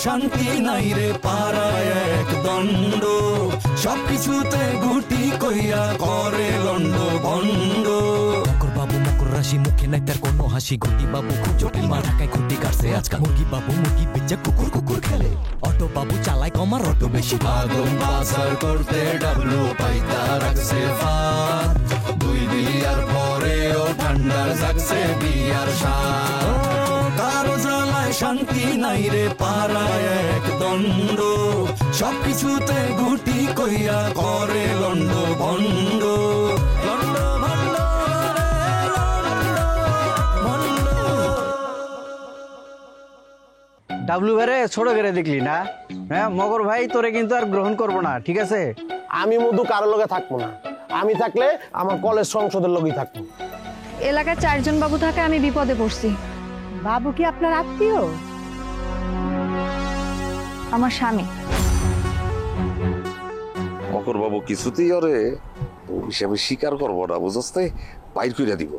শান্তি নাই রে পাড়ায় এক দণ্ড সবকিছুতে গুটি কইয়া করে লন্ড ভণ্ড মকর বাবু মকর রাশি মুখে নাই তার কোনো হাসি ঘটি বাবু খুব জটিল মা ঢাকায় খুঁটি কাটছে আজকাল মুরগি বাবু মুরগি বেচা কুকুর কুকুর খেলে অটো বাবু চালায় কমার অটো বেশি আগুন বাজার করতে ডাবলু পাইতা রাখছে ফাত দুই বিয়ার পরেও ঠান্ডার জাগছে বিয়ার সাত কারো জ্বালায় শান্তি নাই রে পাড়ায় এক দণ্ড সবকিছুতে গুটি কইয়া করে লন্ড ভণ্ড লন্ড ভণ্ড ডাবলু ভাইরে ছোট করে দেখলি না? হ্যাঁ মগর ভাই তোরে কিন্তু আর গ্রহণ করবো না, ঠিক আছে? আমি মধু কারোর লগে থাকবো না। আমি থাকলে আমার কলেজ সংসদের লগেই থাকবো। এলাকায় 4 জন বাবু থাকে, আমি বিপদে পড়ছি। বাবু কি আপনার আত্মীয়? আমার স্বামী। মকর বাবু কিছুতেই ওরে হিসাবে স্বীকার করবো না, বুঝছ? বাইর কইরা দিব।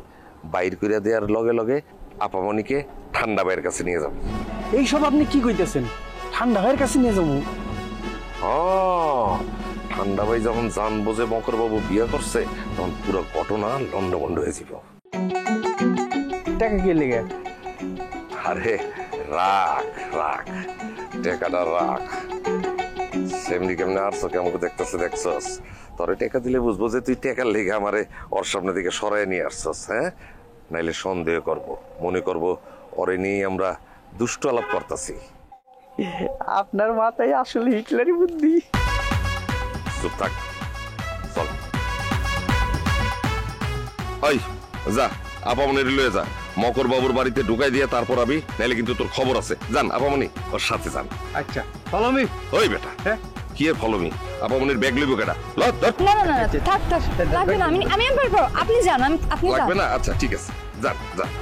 বাইর কইরা দেওয়ার লগে লগে আপামনিকে ঠান্ডা ভাইয়ের কাছে নিয়ে যাবো। এইসব আপনি কি কইতেছেন? ঠান্ডা ভাইয়ের কাছে নিয়ে যাবো? ঠান্ডা ভাই যখন জানবো যে মকর বাবু বিয়ে করছে তখন পুরো ঘটনা লন্ডভন্ড হয়ে যাব। টাকা কি লেগে? আরে রাখ রাখ, টাকাটা রাখ। সেমনি কেমনে আসছো, কেমন দেখতেছে দেখছস? তোরে টাকা দিলে বুঝবো যে তুই টাকার লেগে আমারে ওর সামনে দিকে সরাই নিয়ে আসছস। হ্যাঁ, নাইলে সন্দেহ করব, মনে করব ওরে নিয়ে আমরা দুষ্ট আলাপ করতেছি। আপনার মাথায় আসলে হিটলারি বুদ্ধি। চুপ থাক, চল। ওই যা, আপামনির লয়ে যা, মকর বাবুর বাড়িতে ঢুকাই দিয়ে তারপর আমি, নাইলে কিন্তু তোর খবর আছে। যান আপামনি, ওর সাথে যান। আচ্ছা ফলো মি। ওই বেটা, হ্যাঁ কি এর ফলো মি? আপামনির ব্যাগ লইব কেডা? না না না থাক থাক, লাগবে না, আমি পারবো, আপনি যান। আপনি লাগবে না? আচ্ছা ঠিক আছে, যান যান।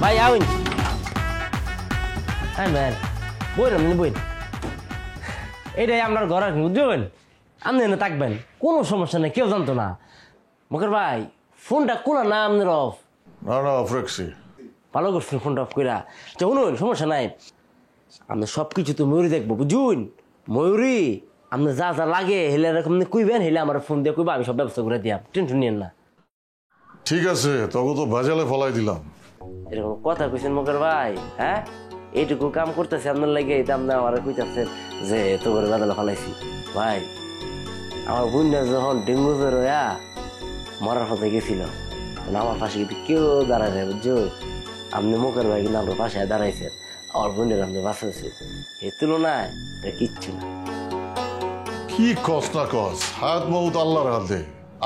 ভাই আউন, হ্যাঁ ম্যান বই আপনি বই, এইটাই আপনার ঘর আর বুঝবেন, আপনি এনে থাকবেন, কোনো সমস্যা নেই, কেউ জানতো না। মকর ভাই ফোনটা কোনা না আপনার অফ? না না অফ রাখছি। ভালো করছেন ফোনটা অফ কইরা। শুনুন, সমস্যা নাই, আপনি সব কিছু তো ময়ূরী দেখবো, বুঝুন? ময়ূরী আপনি যা যা লাগে হেলে এরকম কইবেন, হেলে আমার ফোন দিয়ে কইবা, আমি সব ব্যবস্থা করে দিলাম, টেনশন নিয়েন না। ঠিক আছে, তবে তো বাজালে ফলাই দিলাম। এরকম কথা কইছেন মকর ভাই? হ্যাঁ, এইটুকু কাম করতেছে আপনার লাগে, এটা আপনি আমার কইতাছেন যে তোর বাদলা ফলাইছি। ভাই আমার বোনটা যখন ডেঙ্গু জ্বর হইয়া মরার পথে গেছিল, আমার পাশে কিন্তু কেউ দাঁড়ায় যায়, বুঝছো? আপনি মকর ভাই কিন্তু আপনার পাশে দাঁড়াইছেন, আমার বোনের আপনি বাঁচাইছে, এর তুলনায় এটা কিচ্ছু না। কি কস না কস, হাত বহুত আল্লাহর হাতে,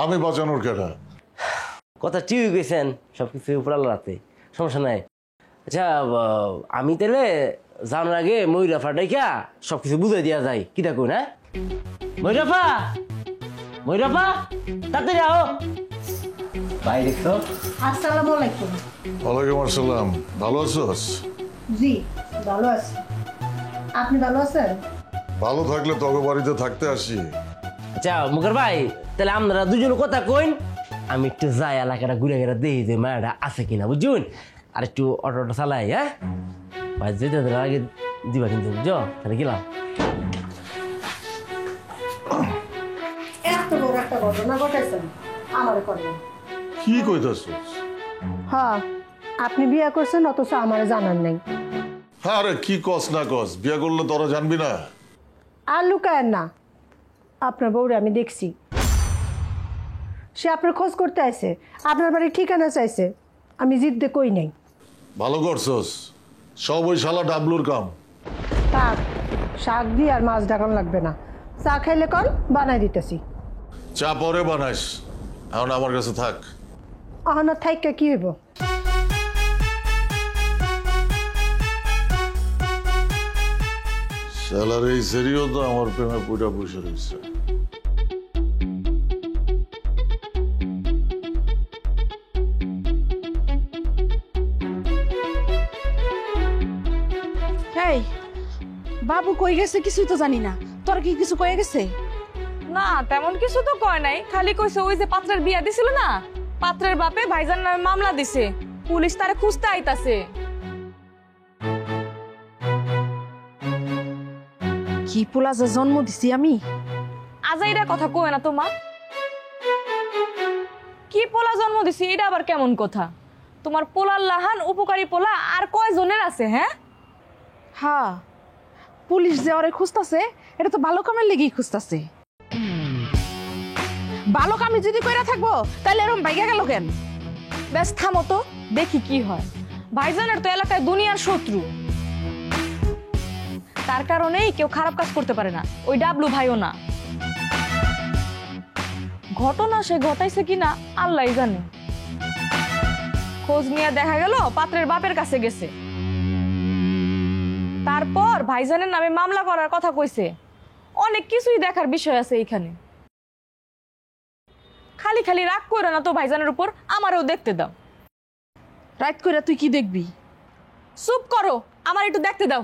আমি বাঁচানোর কেটা? কথা ঠিকই গেছেন, সবকিছু উপর আল্লাহ রাতে, সমস্যা নাই। আচ্ছা আমি তাহলে জানার আগে ময়ূরাফা ডাইকা সবকিছু বুঝাই দিয়া যায়, কি দেখুন? হ্যাঁ ময়ূরাফা, ময়ূরাফা তাড়াতাড়ি আও। ভাই দেখছো? আসসালামু আলাইকুম। ওয়ালাইকুম আসসালাম। ভালো আছোস? জি ভালো আছি, আপনি ভালো আছেন? ভালো থাকলে তোকে বাড়িতে থাকতে আসি। আচ্ছা মুখের ভাই, তাহলে আপনারা দুজন কথা কইন, আমি একটু যাই এলাকাটা ঘুরে ঘুরে দেখি যে মায়াটা আছে কিনা, বুঝুন? আর একটু অটোটা চালাই। হ্যাঁ ভাই, যেতে আগে দিবা কিন্তু, বুঝছো? তাহলে গেলাম। এত বড় একটা ঘটনা ঘটাইছেন আমারে করলেন। কি কইতাছস? হ্যাঁ, আপনি বিয়ে করছেন অথচ আমারে জানার নাই। আরে কি কস না কস, বিয়ে করলে তোরা জানবি না? আর লুকায়েন না, আপনার বউরে আমি দেখছি, সে আপনার খোঁজ করতে আসে, আপনার বাড়ির ঠিকানা চাইছে, আমি জিদ্দে কই নাই। ভালো করছস, সব ওই শালা ডাবলুর কাম। থাক, শাক দিয়ে আর মাছ ঢাকান লাগবে না, চা খাইলে কল বানাই দিতেছি। চা পরে বানাইস, এখন আমার কাছে থাক। আহনা থাইকা কি হইব? শালার এই সেরিও তো আমার প্রেমে পুরা বসে রয়েছে। এই বাবু কই গেছে কিছুই তো জানি না, তোর কি কিছু কয়ে গেছে? না তেমন কিছু তো কয় নাই, খালি কইছে ওই যে পাত্রের বিয়া দিছিল না, পাত্রের বাপে ভাইজান নামে মামলা দিছে, পুলিশ তারে খুঁজতে আইতাছে। কি পোলা যে জন্ম দিছি আমি। আজাইরা কথা কয় না তোমা, কি পোলা জন্ম দিছি এটা আবার কেমন কথা? তোমার পোলার লাহান উপকারী পোলা আর কয়জনের আছে? হ্যাঁ হ্যাঁ, পুলিশ যে ওরে খুঁজতাছে এটা তো ভালো কামের লেগেই খুঁজতাছে। ভালো কামে যদি কইরা থাকবো তাহলে এরকম ভাইগা গেল কেন? বেশ থামো তো, দেখি কি হয়। ভাইজানের তো এলাকায় দুনিয়ার শত্রু, তার কারণেই কেউ খারাপ কাজ করতে পারে না, ওই ডাবলু ভাইও না। ঘটনা সে ঘটাইছে কিনা আল্লাহই জানে। খোঁজ নিয়ে দেখা গেল পাত্রের বাপের কাছে গেছে, তারপর ভাইজানের নামে মামলা করার কথা কইছে। অনেক কিছুই দেখার বিষয় আছে এইখানে। খালি খালি রাগ কইরো না তো ভাইজানের উপর, আমারও দেখতে দাও। রাত কইরা তুই কি দেখবি? চুপ করো, আমার একটু দেখতে দাও।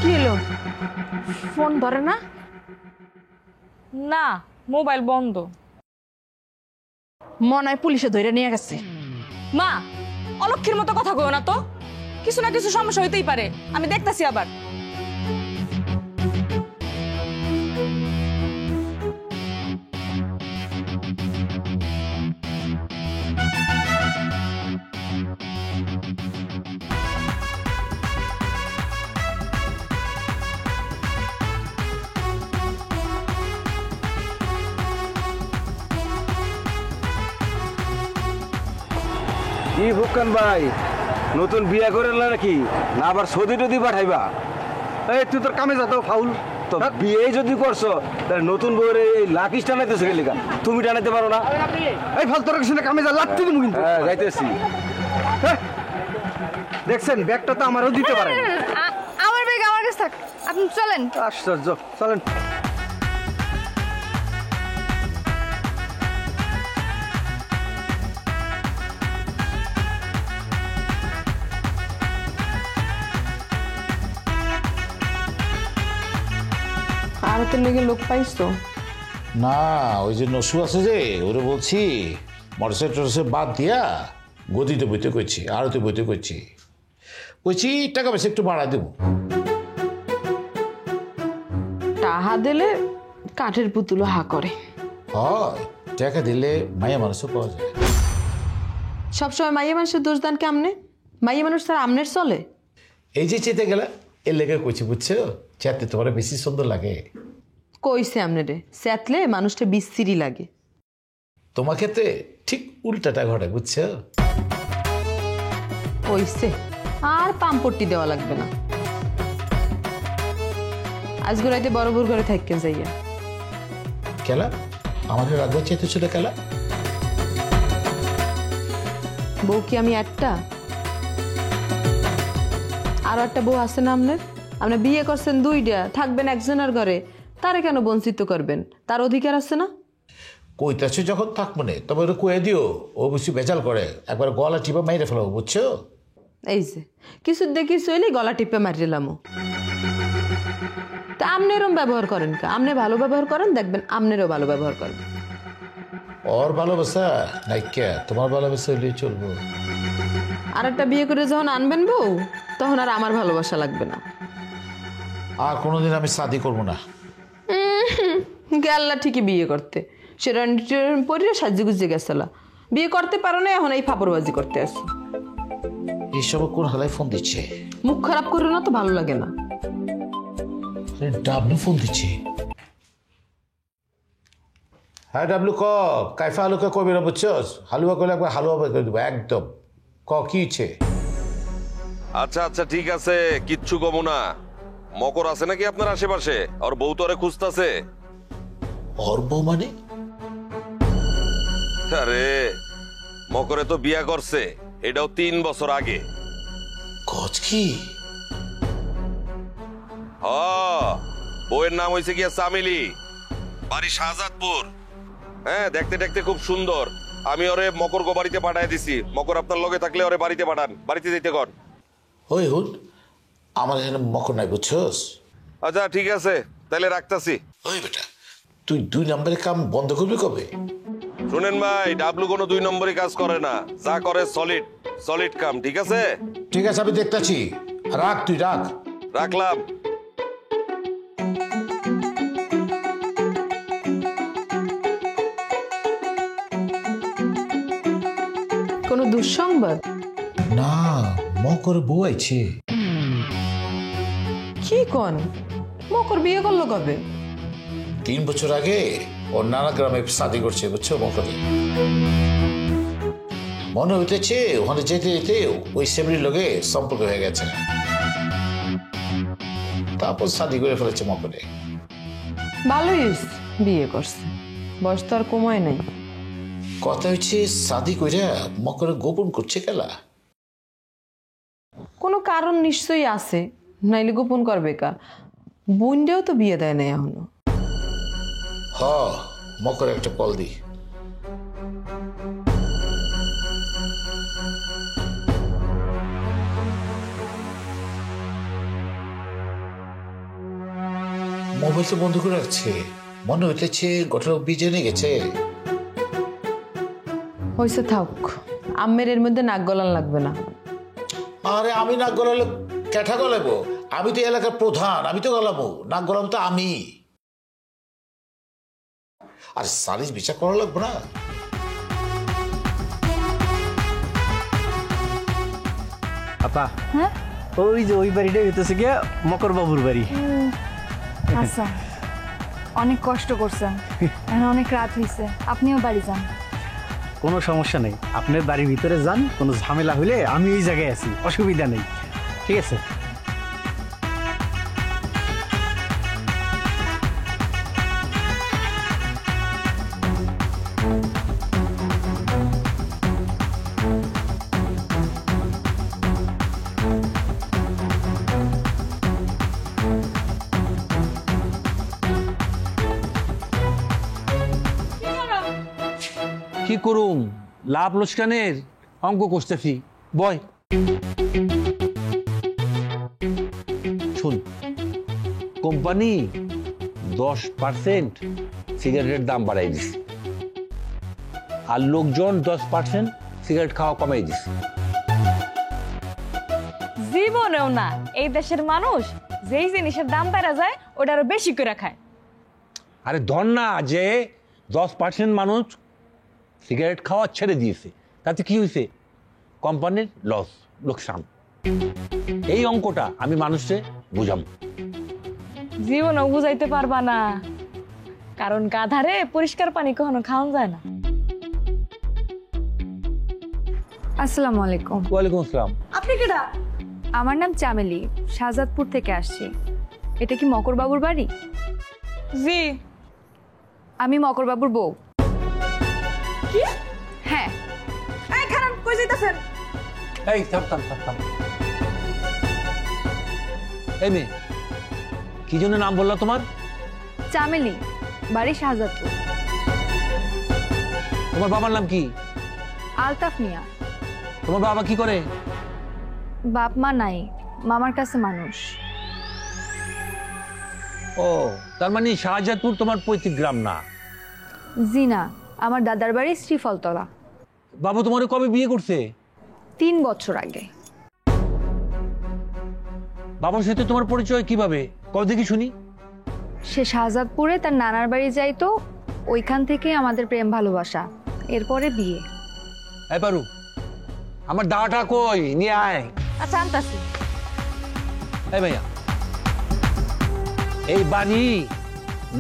কি হলো, ফোন ধরে না? না, মোবাইল বন্ধ। মনে হয় পুলিশে ধরে নিয়ে গেছে। মা, অলক্ষীর মতো কথা কইও না তো, কিছু না কিছু সমস্যা হইতেই পারে, আমি দেখতাছি আবার। কি ভুকান ভাই, নতুন বিয়া করে নাকি না আবার সৌদি টদি পাঠাইবা? এই তুই তোর কামে যা তো ফাউল। তো বিয়ে যদি করছো তাহলে নতুন বউরে এই লাকিস টানাইতেছে গেলিকা, তুমি টানাইতে পারো না? এই ফাল তোর কিছু কামে যা, লাগতে দিমু কিন্তু। হ্যাঁ যাইতেছি। দেখছেন ব্যাগটা তো আমারও দিতে পারেন। আমার ব্যাগ আমার কাছে থাক, আপনি চলেন। আশ্চর্য, চলেন। আরতের লেগে লোক পাইছো? না, ওই যে নসু আছে যে, ওরে বলছি মোটরসাইকেল টোটরসাইকেল বাদ দিয়া গদিতে বইতে কইছি, আরতে বইতে কইছি, টাকা পয়সা একটু বাড়া দেব। টাহা দিলে কাঠের পুতুল হা করে। হয়, টাকা দিলে মায়া মানুষও পাওয়া যায়। সবসময় মাইয়া মানুষের দোষ দান কেমনে? মাইয়া মানুষ তার আমনের চলে। এই যে চেতে গেলা এর লেগে কইছি, বুঝছো? চেতে তোমার বেশি সুন্দর লাগে। কইছে আমনে রে, চেতলে মানুষটা বিশ্রী লাগে। তোমার ক্ষেত্রে ঠিক উল্টাটা ঘটে, বুঝছো? কইছে আর পাম্পট্টি দেওয়া লাগবে না। আজ গোড়াইতে বড় বড় করে থাকেন যাইয়া। খেলা আমাদের রাজ্য চেতে ছিল খেলা। বউ কি আমি একটা? আর একটা বউ আছে না আপনার? আপনি বিয়ে করছেন দুইটা, থাকবেন একজনের ঘরে, তারে কেন বঞ্চিত করবেন? তার অধিকার আছে না? কইতাছো যখন থাকবো না, তবে ওরা কয়ে দিও, ও বেশি বেচাল করে, একবার গলা টিপে মাইরে ফেলাবো, বুঝছো? এই যে কিছু দেখি চলে গলা টিপে মারিলাম। তা আপনি এরম ব্যবহার করেন কা? আপনি ভালো ব্যবহার করেন, দেখবেন আপনেরও ভালো ব্যবহার করেন। ওর ভালোবাসা নাইকা তোমার ভালোবাসা হইলে চলবো। আর একটা বিয়ে করে যখন আনবেন বউ, তখন আর আমার ভালোবাসা লাগবে না। আর কোনোদিন আমি শাদি করবো না। গেল্লা ঠিকই বিয়ে করতে, সেটা পরে সাজে গুজে গেছিলা। বিয়ে করতে পারো না, এখন এই ফাপড়বাজি করতে আসো। এইসব কোন হালায় ফোন দিচ্ছে? মুখ খারাপ করো না তো, ভালো লাগে না। ডাবলু ফোন দিচ্ছে। হ্যাঁ ডাবলু, ক কাইফা হালুকা কবে না, বুঝছস? হালুয়া করলে একবার হালুয়া করে দেবো একদম। ক কি ইচ্ছে? আচ্ছা আচ্ছা ঠিক আছে, কিচ্ছু কমো না। মকর আছে নাকি আপনার আশেপাশে? আর বউ তোরে খুঁজতাছে। ওর বউ মানে? আরে মকরে তো বিয়া করছে, এটাও 3 বছর আগে। কচ কি? বউয়ের নাম হয়েছে গিয়া চামেলি, বাড়ি শাহজাদপুর। হ্যাঁ, দেখতে দেখতে খুব সুন্দর। আমি ওরে মকর গো বাড়িতে পাঠাই দিছি। মকর আপনার লগে থাকলে ওরে বাড়িতে পাঠান, বাড়িতে যেতে কর। ওই হুন, আমার এখানে মকর নাই বুঝছস। আচ্ছা ঠিক আছে, তাহলে রাখতাছি। ওই বেটা, তুই 2 নম্বরের কাম বন্ধ করবি কবে? শুনেন ভাই, ডাবলু কোনো 2 নম্বরই কাজ করে না, যা করে সলিড সলিড কাম। ঠিক আছে? ঠিক আছে, আমি দেখতাছি। রাখ, তুই রাখ। রাখলাম। কোনো দুঃসংবাদ? না, মকর বউ আইছে। কি কন? মকর বিয়ে করলো কবে? 3 বছর আগে ওর নানা গ্রামে শাদি করছে বুঝছো মকরে। মনে হইতেছে ওখানে যেতে যেতে ওই সেমরির লগে সম্পর্ক হয়ে গেছে, তারপর শাদি করে ফেলেছে মকরে। ভালোই হইছে, বিয়ে করছে, বয়স তো আর কমায় নাই। কথা হচ্ছে শাদি কইরা মকরে গোপন করছে খেলা। কোনো কারণ নিশ্চয়ই আছে, নাইলে গোপন করবে কা? বোনটাও তো বিয়ে দেয় নাই এখনো। হ, মকরে একটা কল দি। মোবাইল তো বন্ধ করে রাখছে, মনে হইতেছে ঘটনা বিজে গেছে। হয়েছে, থাক, আম্মের এর মধ্যে নাক গলান লাগবে না। আরে আমি নাক গলালে ক্যাঠা গলাবো? আমি তো এলাকার প্রধান, আমি তো গলাবো। নাক গলাবো তো আমি। আর সালিশ বিচার করা লাগবো না? আপা, ওই যে ওই বাড়িটা হইতেছে গিয়া মকর বাবুর বাড়ি। আচ্ছা, অনেক কষ্ট করছেন, এখন অনেক রাত হয়েছে, আপনিও বাড়ি যান। কোনো সমস্যা নেই, আপনার বাড়ির ভিতরে যান, কোনো ঝামেলা হইলে আমি ওই জায়গায় আছি, অসুবিধা নেই। ঠিক আছে? কি করুম, লাভ লোকসানের অঙ্ক করতেছি। বয় শুন, কোম্পানি 10% সিগারেটের দাম বাড়াই দিছে, আর লোকজন 10% সিগারেট খাওয়া কমাই দিছে। জীবনেও না এই দেশের মানুষ যেই জিনিসের দাম বেড়া যায় ওটা আরো বেশি করে খায়। আরে ধর না যে 10% মানুষ সিগারেট খাওয়া ছেড়ে দিয়েছে, তাতে কি হয়েছে? কোম্পানির লস, লোকসান। এই অঙ্কটা আমি মানুষকে বুঝাম। জীবনেও বুঝাইতে পারবা না, কারণ গাধারে পরিষ্কার পানি কখনো খাওয়া যায় না। আসসালামু আলাইকুম। ওয়ালাইকুম আসসালাম। আপনি কেডা? আমার নাম চামেলি, শাহজাদপুর থেকে আসছি। এটা কি মকরবাবুর বাড়ি? জি। আমি মকরবাবুর বউ। কি? হ্যাঁ। এই খারাপ, কই যাইতাছেন? এই থাম থাম থাম থাম। এই মেয়ে, কি জন্য নাম বললা তোমার? চামেলি, বাড়ি শাহজাদপুর। তোমার বাবার নাম কি? আলতাফ মিয়া। তোমার বাবা কি করে? বাপ মা নাই, মামার কাছে মানুষ। ও, তার মানে শাহজাদপুর তোমার পৈতৃক গ্রাম না? জি না, আমার দাদার বাড়ি শ্রীফলতলা। বাবু তোমার কবে বিয়ে করছে? 3 বছর আগে। বাবার সাথে তোমার পরিচয় কিভাবে, কবে দেখি শুনি? সে শাহজাদপুরে তার নানার বাড়ি যাইতো, ওইখান থেকে আমাদের প্রেম ভালোবাসা, এরপরে বিয়ে। এই পারু, আমার দাওয়াটা কই, নিয়ে আয়। আচ্ছা, আনতাছি। এই ভাইয়া, এই বাড়ি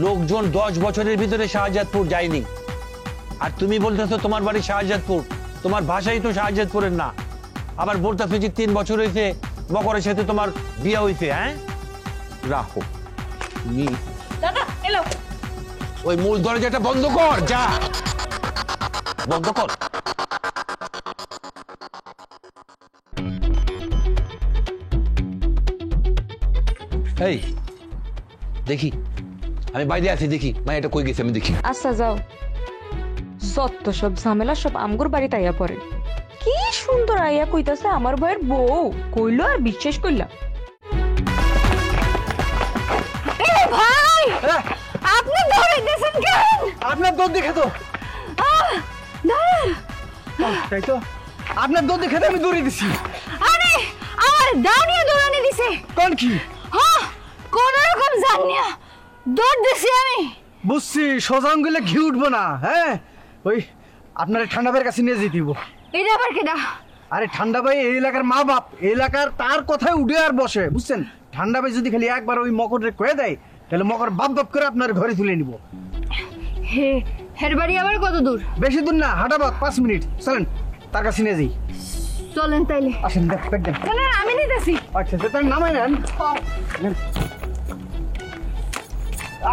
লোকজন 10 বছরের ভিতরে শাহজাদপুর যায়নি, আর তুমি বলতেছো তোমার বাড়ি শাহজাদপুর। তোমার ভাষাই তো শাহজাদপুরের না, আবার বলতেছো যে 3 বছর হয়েছে মকরের সাথে তোমার বিয়ে হয়েছে। হ্যাঁ, রাখো। দাদা এলো, ওই মূল দরজাটা বন্ধ কর, যা বন্ধ কর। এই দেখি আমি বাইরে আছি, দেখি মাইয়াটা কই গেছে আমি দেখি। আচ্ছা যাও, সত্য সব ঝামেলা সব আমগুর বাড়িতে আইয়া পড়ে। কি সুন্দর আইয়া কইতাছে আমার ভাইয়ের বউ, কইলো আর বিশ্বাস করলাম। ভাই আপনি দৌড়াইতেছেন কেন? আপনার দৌড় দেখে তো তাই তো আপনার দৌড় দেখে তো আমি দৌড়ে দিছি। আরে আমার দাঁড়িয়ে দৌড়ানি দিছে কোন কি? হ্যাঁ কোন রকম জানিয়া দৌড় দিছি আমি। বুঝছি, সোজা আঙ্গুলে ঘি উঠবো না। হ্যাঁ ওই আপনার ঠান্ডা ভাইয়ের কাছে নিয়ে যেতে দিব। এটা আবার কেডা? আরে ঠান্ডা ভাই এই এলাকার মা বাপ, এই এলাকার তার কথায় উঠে আর বসে, বুঝছেন? ঠান্ডা ভাই যদি খালি একবার ওই মকরে কয়ে দেয় তাহলে মকর বাপ বাপ করে আপনার ঘরে তুলে নিব। হে হের বাড়ি আবার কত দূর? বেশি দূর না, হাঁটাবাদ 5 মিনিট। চলেন তার কাছে নিয়ে যাই। চলেন তাইলে। আসেন, দেখ দেন। না না আমি নিতেছি। আচ্ছা তাই নামাই নেন।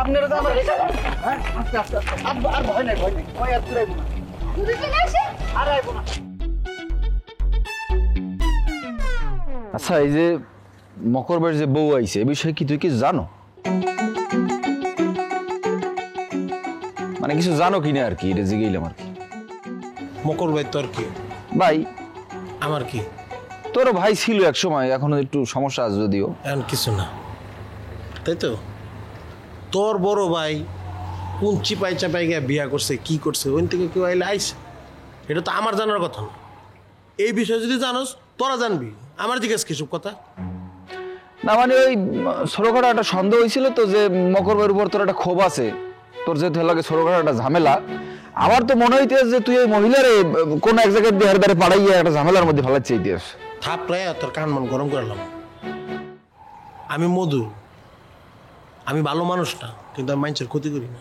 আপনারা তো আমার হ্যাঁ আস্তে আস্তে আর ভয় নাই, ভয় নাই, ভয় আর তুই না। যদি চলে আসে আর আইবো না। আচ্ছা, এই যে মকরবার যে বউ আইছে এ বিষয়ে কি তুই কি জানো? মানে কিছু জানো কিনা আর কি, এটা জিগাইলাম আর কি। মকর ভাই তোর কি ভাই? আমার কি? তোরও ভাই ছিল এক সময়, এখনো একটু সমস্যা আছে যদিও। এখন কিছু না, তাই তো? তোর বড় ভাই কোন চিপাই চাপাই গিয়ে বিয়া করছে, কি করছে, ওই থেকে কেউ আইলে আইসে, এটা তো আমার জানার কথা না। এই বিষয়ে যদি জানোস তোরা জানবি, আমার জিজ্ঞেস কিছু কথা না। মানে ওই ছোটখাটো একটা সন্দেহ হয়েছিল তো যে মকরবার উপর তোর একটা ক্ষোভ আছে, তোর যেহেতু লাগে ছোটখাটো একটা ঝামেলা। আমার তো মনে হইতেছে যে তুই ওই মহিলার কোন এক জায়গায় দেহের দ্বারে পাড়াইয়া একটা ঝামেলার মধ্যে ফেলাচ্ছে ইতিহাস। থাপড়ায় তোর কান মন গরম করলাম। আমি মধু, আমি ভালো মানুষ না, কিন্তু আমি মানুষের ক্ষতি করি না।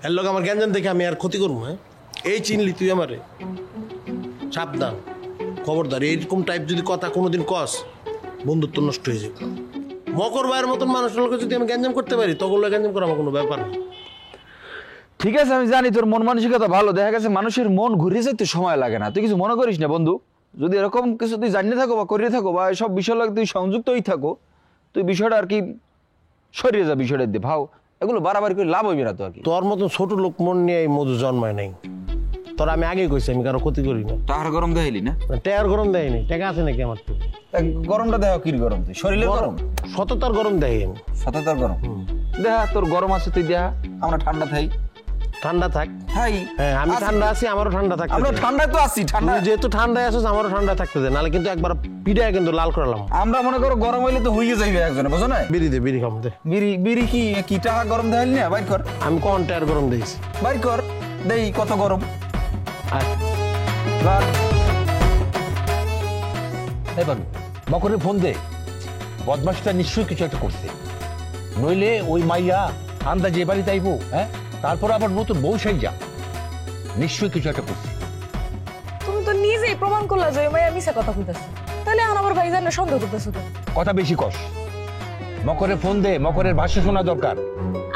এর লোক আমার জ্ঞান দেখে আমি আর ক্ষতি করবো? হ্যাঁ এই চিনলি তুই আমারে, সাবধান, খবরদার। এইরকম টাইপ যদি কথা কোনোদিন কস, বন্ধুত্ব নষ্ট হয়ে যাবে। মকর ভাইয়ের মতন মানুষের লোকে যদি আমি গ্যাঞ্জাম করতে পারি, তখন গ্যাঞ্জাম করা আমার কোনো ব্যাপার না। ঠিক আছে, আমি জানি তোর মন মানসিকতা ভালো। দেখা গেছে মানুষের মন ঘুরে যেতে সময় লাগে না। তুই কিছু মনে করিস না বন্ধু। যদি এরকম কিছু তুই জানিয়ে থাকো বা করিয়ে থাকো বা এসব বিষয় লাগে তুই সংযুক্তই থাকো, তুই বিষয়টা আর কি সরিয়ে যা, বিষয়টা দিয়ে ভাও। এগুলো বাড়াবাড়ি করে লাভ হইবে না তো আর কি। তোর মতন ছোট লোক মন নিয়ে এই মধু জন্মায় নাই। তোর আমি আগে কইছি আমি কারো ক্ষতি করি না। টাকার গরম দেখাইলি না? টাকার গরম দেয়নি, টাকা আছে নাকি আমার? তো গরমটা দেখো কি গরম, তুই শরীরের গরম, সততার গরম দেয়। সততার গরম দেখা, তোর গরম আছে তুই দেখা, আমরা ঠান্ডা থাই। ঠান্ডা থাক। হ্যাঁ আমি ঠান্ডা আছি, আমারও ঠান্ডা থাকতে। আমরা ঠান্ডা তো আছি, ঠান্ডা যেহেতু ঠান্ডায় আছিস আমারও ঠান্ডা থাকতে দে, নাহলে কিন্তু একবার পিড়ায় কিন্তু লাল করলাম। আমরা মনে করো গরম হইলে তো হইয়ে যাইবে একজনে, বুঝো না? বিড়ি দে, বিড়ি খাম দে। বিড়ি কি টাকা গরম দেখাইলি না? বাইর কর। আমি কোন টায়ার গরম দিয়েছি, বাইর কর দেই কত গরম। মকরে ফোন দে, বদমাসটা নিশ্চয়ই কিছু একটা করছে, নইলে ওই মাইয়া আন্দাজে বাড়িতে আইবো। হ্যাঁ তারপর আবার নতুন বউ সাইজা, নিশ্চয়ই কিছু একটা করছে। তুমি তো নিজেই প্রমাণ করলা যে মাইয়া মিছা কথা কইতাছে, তাহলে এখন আবার ভাইজান সন্দেহ করতেছো তো। কথা বেশি কস। মকরে ফোন দে, মকরের ভাষ্য শোনা দরকার।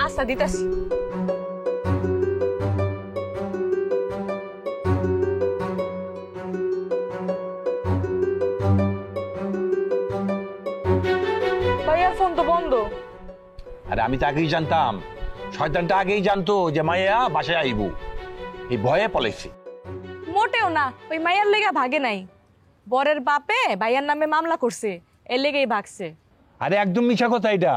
আচ্ছা দিতাছি। ভাইয়ার ফোন তো বন্ধ। আরে আমি তো আগেই জানতাম, শয়তানটা আগেই জানতো যে মাইয়া বাসায় আইব, এই ভয়ে পলাইছে। মোটেও না, ওই মাইয়ার লেগা ভাগে নাই, বরের বাপে ভাইয়ার নামে মামলা করছে, এর লেগেই ভাগছে। আরে একদম মিছা কথা এটা,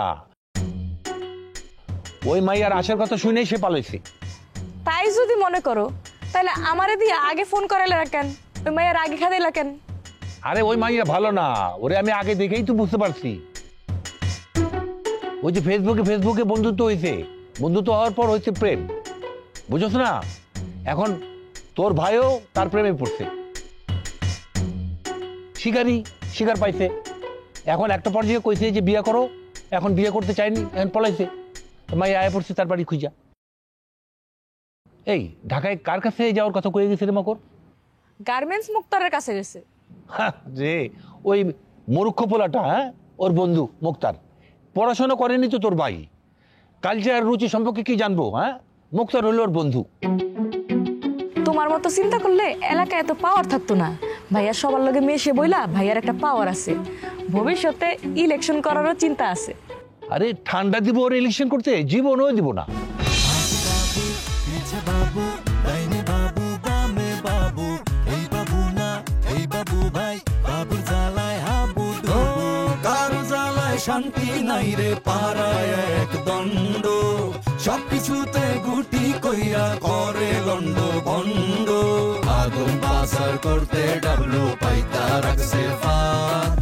ওই মাইয়ার আসার কথা শুনেই সে পালাইছে। তাই যদি মনে করো তাহলে আমারে দিয়ে আগে ফোন করাইলে কেন? ওই মাইয়ার আগে খাদাইলা কেন? আরে ওই মাইয়া ভালো না, ওরে আমি আগে দেখেই তো বুঝতে পারছি। ওই যে ফেসবুকে বন্ধুত্ব হয়েছে, বন্ধুত্ব হওয়ার পর হয়েছে প্রেম, বুঝছ না? এখন তোর ভাইও তার প্রেমে পড়ছে, শিকার পাইছে। এখন একটা পর্যায়ে কইছে যে বিয়ে করো, এখন বিয়ে করতে চাইনি, এখন পলাইছে। মাইয়া আয় পড়ছে তার বাড়ি খুঁজা। এই ঢাকায় কার কাছে যাওয়ার কথা কয়ে গেছে রে মকর? গার্মেন্টস মুক্তারের কাছে গেছে। যে ওই মূর্খ পোলাটা, হ্যাঁ ওর বন্ধু মুক্তার, পড়াশোনা করেনি তো তোর ভাই, কালচার রুচি সম্পর্কে কি জানবো? হ্যাঁ মুক্তার হলো ওর বন্ধু। তোমার মতো চিন্তা করলে এলাকায় এত পাওয়ার থাকতো না। ভাইয়ার সবার লগে মিশে বইলা ভাইয়ার একটা পাওয়ার আছে, ভবিষ্যতে ইলেকশন করারও চিন্তা আছে। আরে ঠান্ডা দিব ওর ইলেকশন করতে, জীবনও দিব না। বাবু ডাইনে বাবু বামে বাবু, এই বাবু না এই বাবু ভাই, বাবুর জ্বালায় হাবু ডুবু, কারো জ্বালায় শান্তি নাই রে পাড়ায় এক দণ্ড, সবকিছুতে গুটি কইরা করে লন্ড ভন্ড, আগুন পাচার করতে ডাবলু পাইতা রাখছে ফাঁদ,